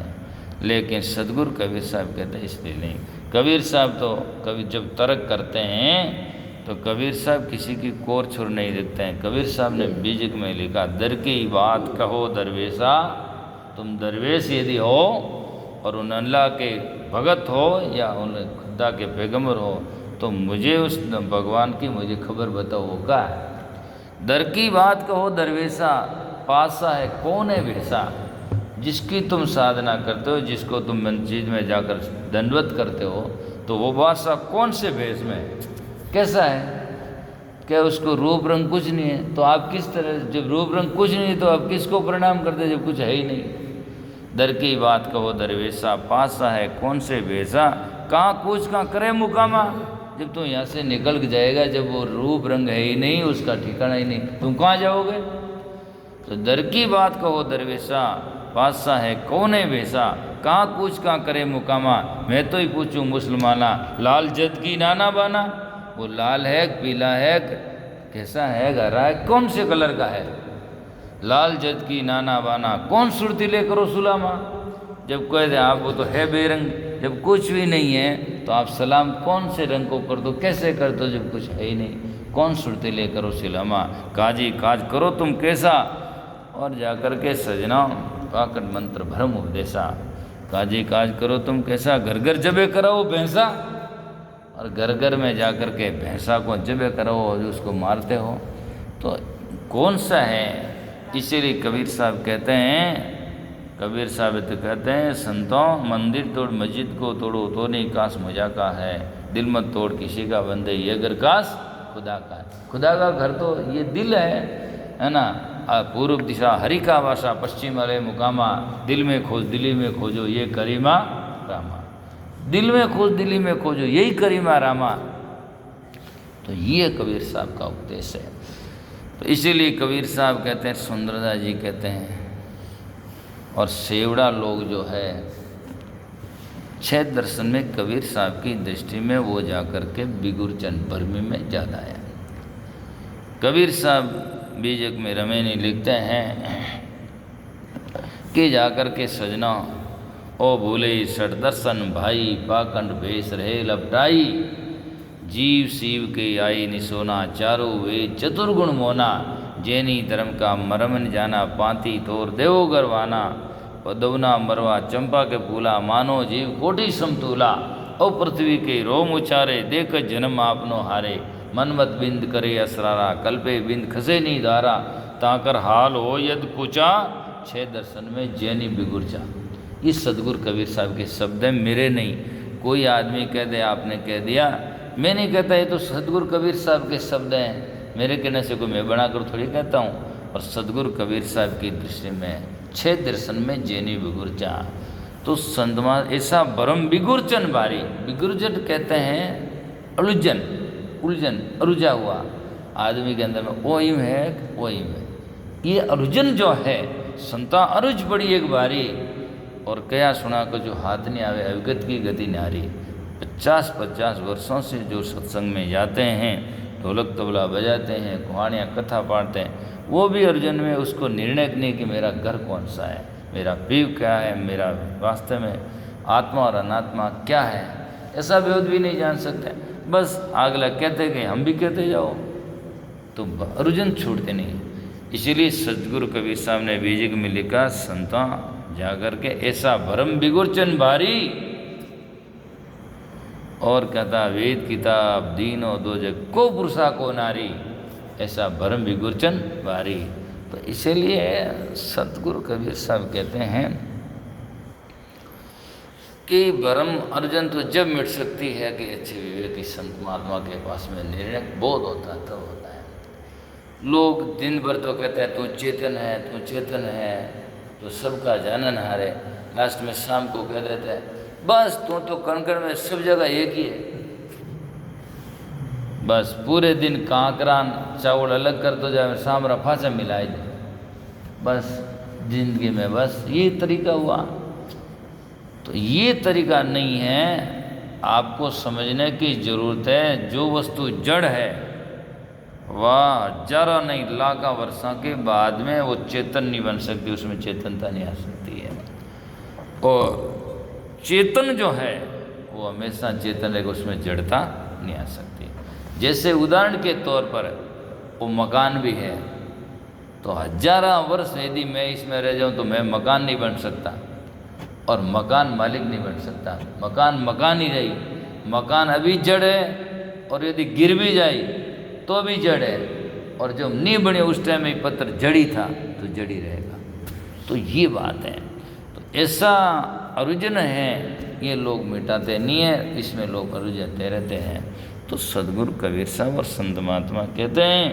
[SPEAKER 1] लेकिन सदगुरु कबीर साहब कहते हैं इसलिए नहीं। कबीर साहब तो कभी जब तर्क करते हैं तो कबीर साहब किसी की कोर छोर नहीं देखते हैं। कबीर साहब ने बीजक में लिखा, दर की बात कहो दरवेशा, तुम दरवेश यदि हो और उन अल्लाह के भगत हो या उन खुदा के पैगंबर हो, तो मुझे उस भगवान की मुझे खबर बताओ वो क्या है। दर की बात कहो दरवेशा, पासा है कौन है भेसा, जिसकी तुम साधना करते हो, जिसको तुम मस्जिद में जाकर दंडवत करते हो, तो वो बादशाह कौन से भेष में कैसा है? क्या उसको रूप रंग कुछ नहीं है, तो आप किस तरह, जब रूप रंग कुछ नहीं तो आप किसको प्रणाम करते जब कुछ है ही नहीं। दर की बात कहो दरवेशा, पासा है कौन से भेषा, कहाँ कुछ कहाँ करे मुकामा। जब तुम यहाँ से निकल जाएगा, जब वो रूप रंग है ही नहीं, उसका ठिकाना ही नहीं, तुम कहाँ जाओगे। तो दर की बात कहो दरवेशा, पासा है कौन है भेषा, कहाँ कुछ कहाँ करे मुकामा। मैं तो ही पूछूं मुसलमाना, लाल जद की नाना बाना, वो लाल है पीला है कैसा है, हरा है, कौन से कलर का है। लाल जद की नाना बाना, कौन सुरती ले करो सुलामा। जब कहते आप वो तो है बेरंग, जब कुछ भी नहीं है तो आप सलाम कौन से रंग को कर दो, कैसे कर दो जब कुछ है ही नहीं। कौन सुरती ले करो सुलामा, काजी काज करो तुम कैसा, और जाकर के सजना पाकट मंत्र भ्रम उपदेशा। काजी काज करो तुम कैसा, घर घर जबे कराओ भैंसा, और घर घर में जाकर के भैंसा को जबे कराओ और उसको मारते हो, तो कौन सा है। इसीलिए कबीर साहब कहते हैं, कबीर साहब तो कहते हैं, संतों मंदिर तोड़ मस्जिद को तोड़ो तो नहीं काश मजा का है, दिल मत तोड़ किसी का बंदे ये घर काश खुदा का है। खुदा का घर तो ये दिल है ना। पूर्व दिशा हरि का भाषा, पश्चिम वाले मुकामा, दिल में खोज दिल्ली में खोजो ये करीमा रामा, दिल में खोज दिल्ली में खोजो यही करीमा रामा। तो ये कबीर साहब का उपदेश है। तो इसीलिए कबीर साहब कहते हैं, सुंदरदास जी कहते हैं, और सेवड़ा लोग जो है 6 दर्शन में कबीर साहब की दृष्टि में वो जाकर के बिगुरचंद भरमी में ज़्यादा है। कबीर साहब बीजक में रमेनी लिखते हैं कि जाकर के सजना ओ भूले सठ दर्शन भाई, पाखंड भेष रहे लपटाई, जीव शिव के आई निसोना, चारों वे चतुर्गुण मोना, जैनी धर्म का मरम न जाना, पांति तोर देवो गरवाना, पदवना मरवा चंपा के फूला, मानो जीव कोटि समतूला, ओ पृथ्वी के रोम उचारे, देख जन्म आपनो हारे, मनमत बिंद करे असरारा, कल्पे बिंद खसे नी धारा, ताकर हाल हो यद कुचा, 6 दर्शन में जैनी बिगुरचा। ये सदगुरु कबीर साहब के शब्द हैं, मेरे नहीं। कोई आदमी कह दे आपने कह दिया, मैं नहीं कहता, ये तो सदगुरु कबीर साहब के शब्द हैं, मेरे कहने से कोई मैं बनाकर थोड़ी कहता हूँ। और सदगुरु कबीर साहब की दृष्टि में 6 दर्शन में जैनी बिगुरचा। तो संतमा ऐसा बरम बिगुरचन भारी, बिगुरचन कहते हैं उलझन, उलझन अरुझा हुआ आदमी के अंदर में, वो इम है वो इम है, ये अरुझन जो है संता अरुझ बड़ी एक बारी, और कया सुना को जो हाथ नहीं आवे अविगत की गति नारी। 50-50 वर्षों से जो सत्संग में जाते हैं, ढोलक तबला बजाते हैं, कहानियाँ कथा पढ़ते हैं, वो भी अर्जुन में उसको निर्णय नहीं कि मेरा घर कौन सा है, मेरा पीव क्या है, मेरा वास्तव में आत्मा और अनात्मा क्या है, ऐसा भेद भी नहीं जान सकते। बस अगला कहते कि हम भी कहते जाओ, तो अर्जुन छूटते नहीं। इसीलिए सतगुरु कबीर साहब ने बीजक में लिखा, संता जाकर के ऐसा भरम बिगुरचन भारी, और कहता वेद किताब दीनो दो जग को पुरुषा को नारी, ऐसा भरम विगुरचन भारी। तो इसीलिए सतगुरु कबीर साहब कहते हैं कि भरम अर्जन तो जब मिट सकती है कि अच्छे विवेकी संत महात्मा के पास में निर्णय बोध होता है, तब होता है। लोग दिन भर तो कहते हैं तू चेतन है, तू चेतन है, तो सबका जानन हारे, लास्ट में शाम को कह देते हैं बस तू तो कण कण में सब जगह एक ही है। बस पूरे दिन कांकरान चावल अलग कर तो जाए, सामरा फांसा मिलाई दे, बस जिंदगी में बस ये तरीका हुआ। तो ये तरीका नहीं है, आपको समझने की जरूरत है। जो वस्तु जड़ है वह जरा नहीं लाखों वर्षों के बाद में वो चेतन नहीं बन सकती, उसमें चेतनता नहीं आ सकती है। और चेतन जो है वो हमेशा चेतन रहेगा, उसमें जड़ता नहीं आ सकती। जैसे उदाहरण के तौर पर वो मकान भी है, तो हजारों वर्ष यदि मैं इसमें रह जाऊं तो मैं मकान नहीं बन सकता और मकान मालिक नहीं बन सकता। मकान मकान ही रही, मकान अभी जड़ है और यदि गिर भी जाए तो भी जड़ है, और जब नहीं बने उस टाइम में पत्थर जड़ी था तो जड़ी रहेगा। तो ये बात है। तो ऐसा अरुजन है, ये लोग मिटाते नहीं है, इसमें लोग अरुजते रहते हैं। तो सदगुरु कबीर साहब और संत महात्मा कहते हैं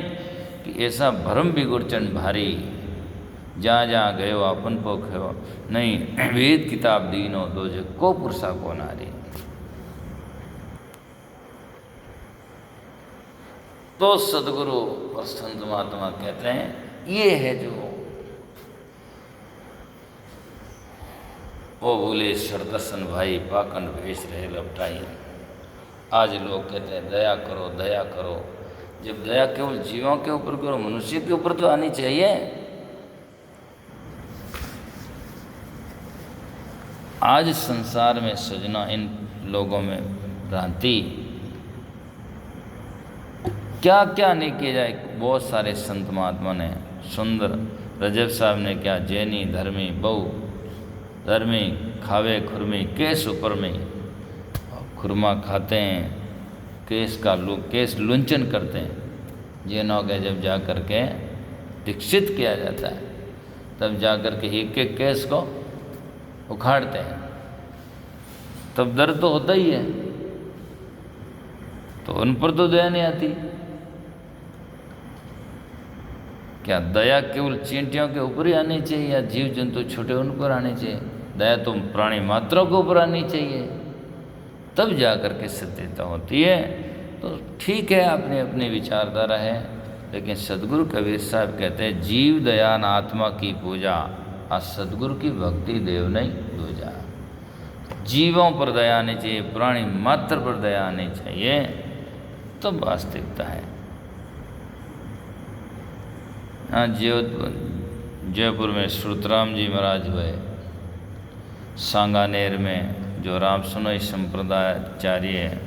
[SPEAKER 1] कि ऐसा भरम विगुरचन भारी, जहाँ जहाँ गए हो अपन पोख हो नहीं, वेद किताब दीनो दो जग को पुरुषा को नारी। तो सदगुरु और संत महात्मा कहते हैं ये है जो वो बोले सरदर्शन भाई पाखंड भेष रहे लपटाई। आज लोग कहते हैं दया करो दया करो, जब दया केवल जीवों के ऊपर करो, मनुष्य के ऊपर तो आनी चाहिए। आज संसार में सजना इन लोगों में भ्रांति, क्या क्या नहीं किया जाए। बहुत सारे संत महात्मा ने, सुंदर रजब साहब ने क्या, जैनी धर्मी बहु धर्मी खावे खुरमी केस ऊपर में, खुरमा खाते हैं, केस लुंचन करते हैं। जैनों के जब जा कर के दीक्षित किया जाता है तब जा कर के एक एक केस को उखाड़ते हैं, तब दर्द तो होता ही है। तो उन पर तो दया नहीं आती। क्या दया केवल चींटियों के ऊपर ही आनी चाहिए या जीव जंतु छोटे उन पर आनी चाहिए? दया तो प्राणी मात्रों के ऊपर आनी चाहिए, तब जा कर के सत्यता होती है। तो ठीक है, अपनी अपनी विचारधारा है, लेकिन सदगुरु कबीर साहब कहते हैं जीव दयान आत्मा की पूजा, और सदगुरु की भक्ति देव नहीं दूजा। जीवों पर दया आनी चाहिए, प्राणी मात्र पर दया आनी चाहिए, तो वास्तविकता है। हाँ, जयपुर में श्रुतराम जी महाराज हुए, सांगानेर में जो राम सुनोई संप्रदायाचार्य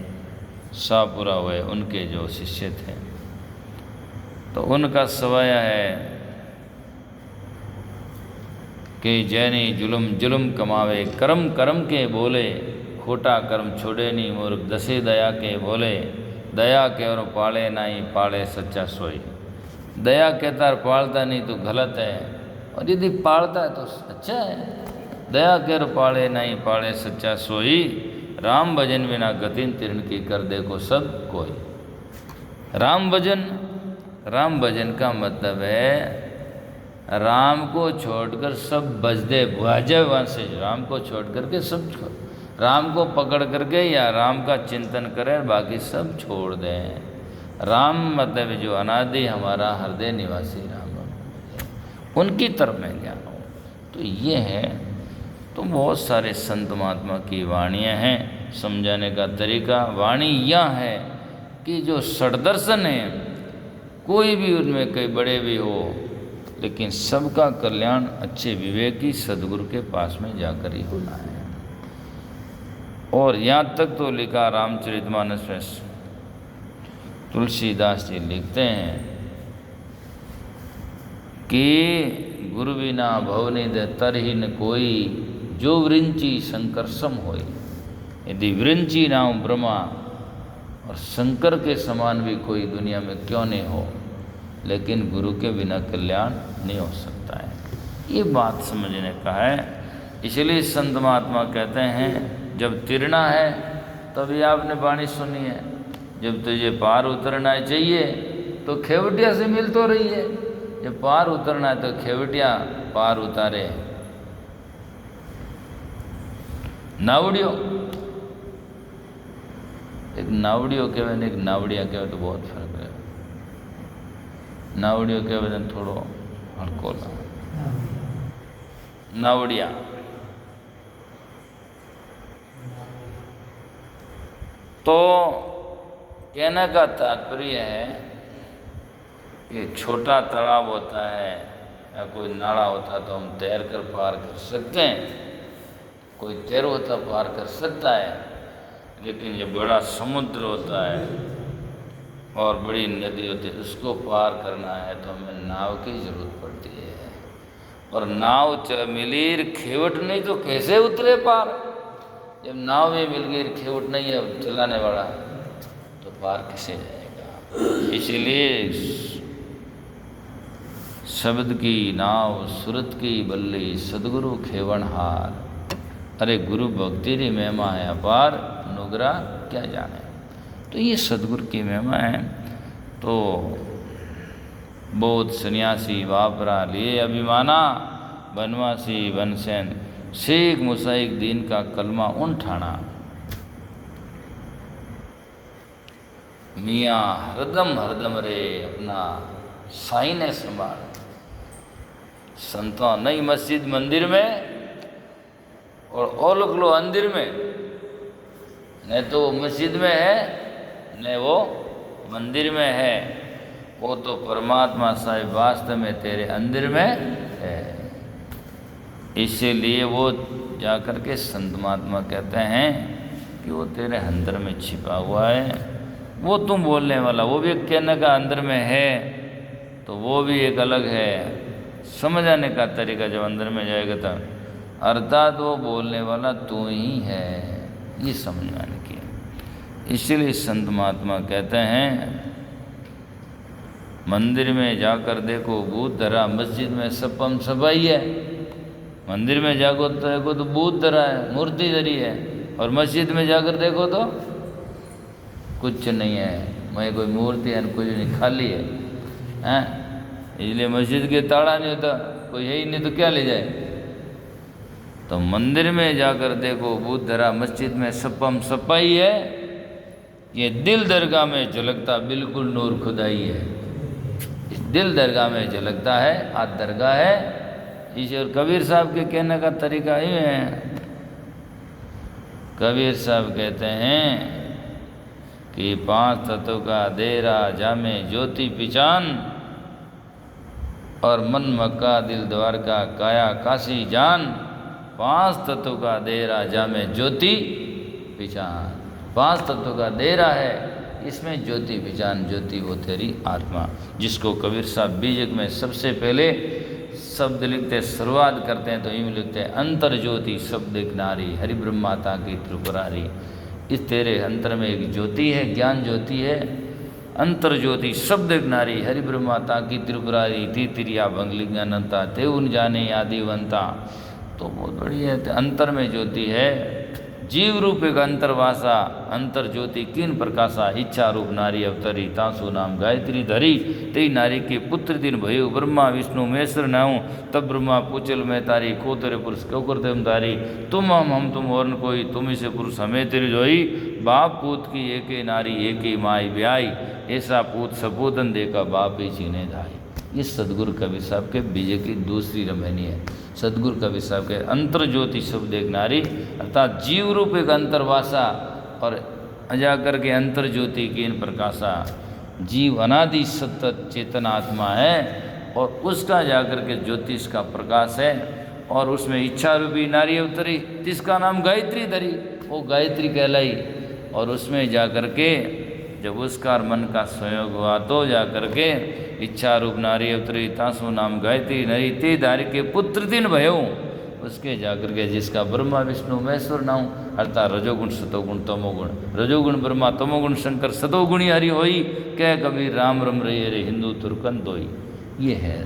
[SPEAKER 1] शाहपुरा हुए, उनके जो शिष्य थे, तो उनका सवाया है कि जैनी जुलम जुलम कमावे, कर्म कर्म के बोले, खोटा कर्म छोड़े नहीं मूर्ख, दसे दया के बोले, दया के और पाले नहीं पाले सच्चा सोई। दया कहता है पालता नहीं तो गलत है, और यदि पालता है तो अच्छा है। दया कर पाले नहीं पाले सच्चा सोई, राम भजन बिना गतिन तीर्ण की कर देखो सब कोई। राम भजन का मतलब है राम को छोड़कर सब बजदे भुआजे वंश, राम को छोड़ करके सब राम को पकड़ करके या राम का चिंतन करें, बाकी सब छोड़ दें। राम मतलब जो अनादि हमारा हृदय निवासी राम, उनकी तरफ में ज्ञान हो। तो ये है। तो बहुत सारे संत महात्मा की वाणियाँ हैं, समझाने का तरीका। वाणी यह है कि जो षड्दर्शन है, कोई भी उनमें कई बड़े भी हो, लेकिन सबका कल्याण अच्छे विवेकी सदगुरु के पास में जाकर ही होना है। और यहाँ तक तो लिखा रामचरितमानस में तुलसीदास जी लिखते हैं कि गुरु बिना भवनिधि तरहि न कोई, जो वृंची संकर्षम होई। यदि वृंची नाम ब्रह्मा और शंकर के समान भी कोई दुनिया में क्यों नहीं हो, लेकिन गुरु के बिना कल्याण नहीं हो सकता है। ये बात समझने का है। इसलिए संत महात्मा कहते हैं जब तिरना है तभी आपने वाणी सुनी है, जब तुझे पार उतरना चाहिए तो खेवटिया से मिल तो रही है, जब पार उतरना है तो खेवटिया पार उतारे। नावड़ियों, एक नावड़ियों के वजन एक नावड़िया के तो बहुत फर्क है। नावड़ियों के वजन थोड़ो हल्को नावड़िया। तो कहने का तात्पर्य है कि छोटा तालाब होता है या कोई नाला होता तो हम तैर कर पार कर सकते हैं, कोई तैर होता पार कर सकता है, लेकिन ये बड़ा समुद्र होता है और बड़ी नदी होती है, उसको पार करना है तो हमें नाव की जरूरत पड़ती है। और नाव मिली खेवट नहीं तो कैसे उतरे पार? जब नाव में मिल गई खेवट नहीं है चलाने वाला तो पार कैसे जाएगा? इसलिए शब्द की नाव सुरत की बल्ली सदगुरु खेवनहार। अरे गुरु भक्ति री महिमा है अपार, नुगरा क्या जाने। तो ये सदगुरु की महिमा है। तो बौद्ध सन्यासी वापरा लिए अभिमाना, बनवासी बनसेन शेख मुसाइक दीन का कलमा उन ठाणा। मियाँ हरदम रे अपना साई ने संभाल। संतों नई मस्जिद मंदिर में और ओलक लो अंदिर में, न तो वो मस्जिद में है न वो मंदिर में है, वो तो परमात्मा साहिब वास्तव में तेरे अंदिर में है। इसीलिए वो जाकर के संत महात्मा कहते हैं कि वो तेरे अंदर में छिपा हुआ है। वो तुम बोलने वाला वो भी एक कहने का अंदर में है, तो वो भी एक अलग है। समझ आने का तरीका जब अंदर में जाएगा तब, अर्थात वो बोलने वाला तू ही है, ये समझ आने की। इसीलिए संत महात्मा कहते हैं मंदिर में जाकर देखो भूत धरा, मस्जिद में सपम सफाई है। मंदिर में जाको तो भूत धरा है, मूर्ति धरी है, और मस्जिद में जाकर देखो तो कुछ नहीं है, मैं कोई मूर्ति है कुछ नहीं, खाली है, हैं? इसलिए मस्जिद के ताला नहीं होता, कोई है ही नहीं तो क्या ले जाए। तो मंदिर में जाकर देखो भूत धरा, मस्जिद में सपम सफाई है। ये दिल दरगाह में झलकता बिल्कुल नूर खुदाई है। इस दिल दरगाह में झलकता है, आज दरगाह है। ईश्वर कबीर साहब के कहने का तरीका ही है। कबीर साहब कहते हैं कि 5 तत्व का देरा जामे ज्योति पिचान, और मन मक्का दिल द्वारका काया काशी जान। 5 तत्व का देरा जामे ज्योति पिचान। 5 तत्व का देरा है, इसमें ज्योति पिचान, ज्योति वो तेरी आत्मा, जिसको कबीर साहब बीजक में सबसे पहले शब्द लिखते, शुरुआत करते हैं तो यूँ लिखते हैं, अंतर ज्योति शब्द एक नारी, हरि ब्रह्माता की त्रिपुरारी। इस तेरे अंतर में एक ज्योति है, ज्ञान ज्योति है। अंतर ज्योति शब्द एक नारी, हरि ब्रह्माता की त्रिपुरारी, तीतिरिया भंगलिंगानंता ते उन जाने आदिवंता। तो बहुत बढ़िया है। अंतर में ज्योति है, जीव रूप एक अंतरवासा, अंतर ज्योति किन प्रकाशा, इच्छा रूप नारी अवतरी, तासु नाम गायत्री धरी। ते नारी के पुत्र दिन भयो, ब्रह्मा विष्णु महेश्वर नाऊं, तब ब्रह्मा पूछल मैं तारी, को तेरे पुरुष क्यों करते हम तारी। तुम हम तुम और न कोई, तुम ही से पुरुष हमें तेरी जोई। बाप पूत की एक नारी एक ही माई ब्याई, ऐसा पूत सपूतन देखा बाप ही चीने धाई। ये सदगुरु कबीर साहब के बीजे की दूसरी रमैनी है। सदगुरु कबीर साहब के अंतर ज्योति शब्द एक नारी, अर्थात जीव रूप एक अंतरवासा, और जाकर के अंतर ज्योति की इन प्रकाशा। जीव अनादि सतत चेतन आत्मा है, और उसका जाकर के ज्योतिष का प्रकाश है, और उसमें इच्छा रूपी नारी अवतरी, जिसका नाम गायत्री धरी, वो गायत्री कहलाई। और उसमें जाकर के जब उसका मन का संयोग हुआ तो जाकर के इच्छा रूप नारी अवतरी, तासु नाम गायत्री नरी, ते धारी के पुत्र दिन भयो। उसके जाकर के जिसका ब्रह्मा विष्णु महेश्वर नाम अर्थात रजोगुण सतोगुण तमोगुण, रजोगुण ब्रह्मा तमोगुण शंकर सतोगुणी हरि होई, कह कबीर राम रम रे रे हिंदू तुर्कन दोई। ये है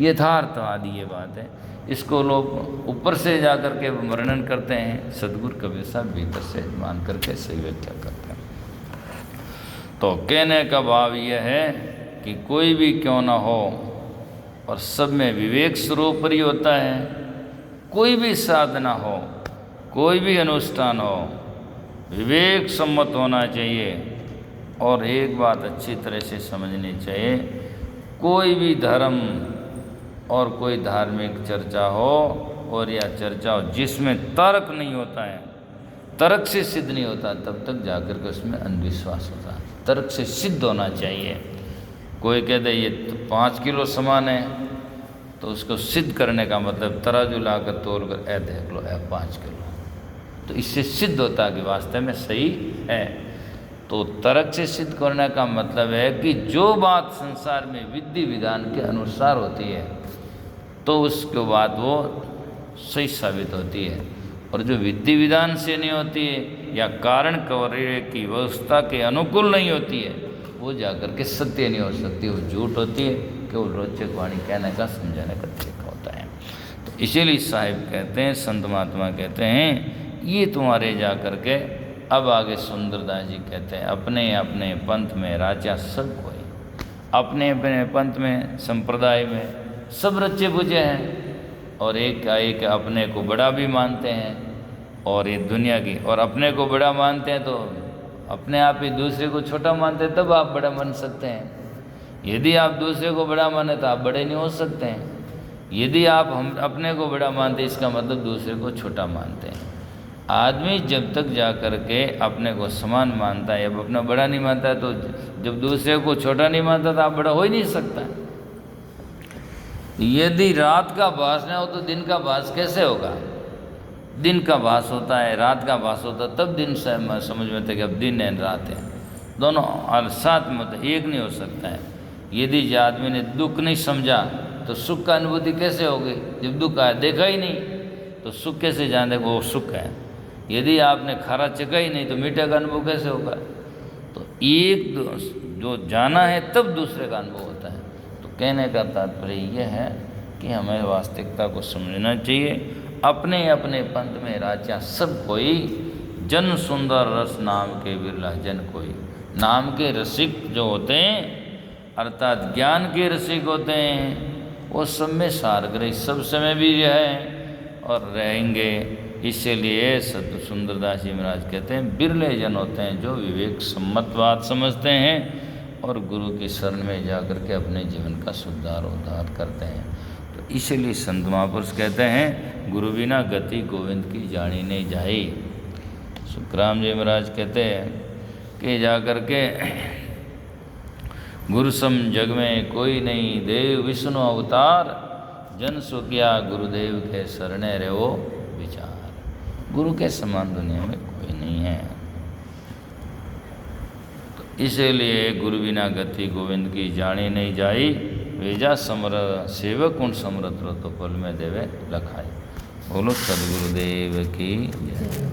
[SPEAKER 1] यथार्थवादी ये बात है। इसको लोग ऊपर से जाकर के वर्णन करते हैं, सदगुरु कबीर साहब भीतर से मान करके सही व्याख्या करते हैं। तो कहने का भाव यह है कि कोई भी क्यों ना हो और सब में विवेक स्वरूप ही होता है। कोई भी साधना हो, कोई भी अनुष्ठान हो, विवेक सम्मत होना चाहिए। और एक बात अच्छी तरह से समझनी चाहिए, कोई भी धर्म और कोई धार्मिक चर्चा हो और या चर्चा हो जिसमें तर्क नहीं होता है, तर्क से सिद्ध नहीं होता, तब तक जाकर के उसमें अंधविश्वास होता है। तर्क से सिद्ध होना चाहिए। कोई कहते ये तो 5 किलो सामान है, तो उसको सिद्ध करने का मतलब तराजू लाकर तोल कर ऐ देख लो ऐ 5 किलो, तो इससे सिद्ध होता है कि वास्तव में सही है। तो तर्क से सिद्ध करने का मतलब है कि जो बात संसार में विधि विधान के अनुसार होती है तो उसके बाद वो सही साबित होती है, और जो विधि विधान से नहीं होती है या कारण कार्य की व्यवस्था के अनुकूल नहीं होती है, वो जाकर के सत्य नहीं हो सकती, वो झूठ होती है, केवल रोचक वाणी कहने का समझाने का तरीका होता है। तो इसीलिए साहिब कहते हैं, संत महात्मा कहते हैं, ये तुम्हारे जाकर के अब आगे सुंदरदास जी कहते हैं, अपने अपने पंथ में राजा सब कोई, अपने अपने पंथ में संप्रदाय में सब रचे बुझे हैं, और एक का एक अपने को बड़ा भी मानते हैं, और ये दुनिया की, और अपने को बड़ा मानते हैं तो अपने आप ही दूसरे को छोटा मानते हैं, तब आप बड़ा मान सकते हैं। यदि आप दूसरे को बड़ा माने तो आप बड़े नहीं हो सकते हैं। यदि आप हम अपने को बड़ा मानते हैं, इसका मतलब दूसरे को छोटा मानते हैं। आदमी जब तक जा कर के अपने को समान मानता है, अब अपना बड़ा नहीं मानता है, तो जब दूसरे को छोटा नहीं मानता तो आप बड़ा हो ही नहीं सकता। यदि रात का भास ना हो तो दिन का भास कैसे होगा? दिन का भास होता है, रात का भास होता है, तब दिन से समझ में आता कि अब दिन है रात है, दोनों और साथ में होता है, एक नहीं हो सकता है। यदि आदमी ने दुख नहीं समझा तो सुख का अनुभूति कैसे होगी? जब दुख आया देखा ही नहीं तो सुख कैसे जाने वो सुख है। यदि आपने खारा चखा ही नहीं तो मीठे का अनुभव कैसे होगा? तो एक जो जाना है तब दूसरे का अनुभव होता है। तो कहने का तात्पर्य यह है कि हमें वास्तविकता को समझना चाहिए। अपने अपने पंथ में राजा सब कोई, जन सुंदर रस नाम के बिरला जन कोई। नाम के रसिक जो होते हैं अर्थात ज्ञान के रसिक होते हैं, वो सब में सारग्रही सब समय भी है और रहेंगे। इसीलिए सत सुंदरदास जी महाराज कहते हैं, बिरले जन होते हैं जो विवेक सम्मत बात समझते हैं और गुरु की शरण में जाकर के अपने जीवन का सुधार उद्धार करते हैं। तो इसीलिए संत महापुरुष कहते हैं, गुरु बिना गति गोविंद की जानी नहीं जाई। सुखराम जी महाराज कहते हैं कि जाकर के गुरु सम जग में कोई नहीं, देव विष्णु अवतार, जन सुखिया गुरुदेव के शरणे रहो विचार। गुरु के समान दुनिया में कोई नहीं है। तो इसीलिए गुरु बिना गति गोविंद की जानी नहीं जाई। वेजा समर सेवक उन समरत तो पल में देवे लखाई। बोलो सदगुरुदेव की जय।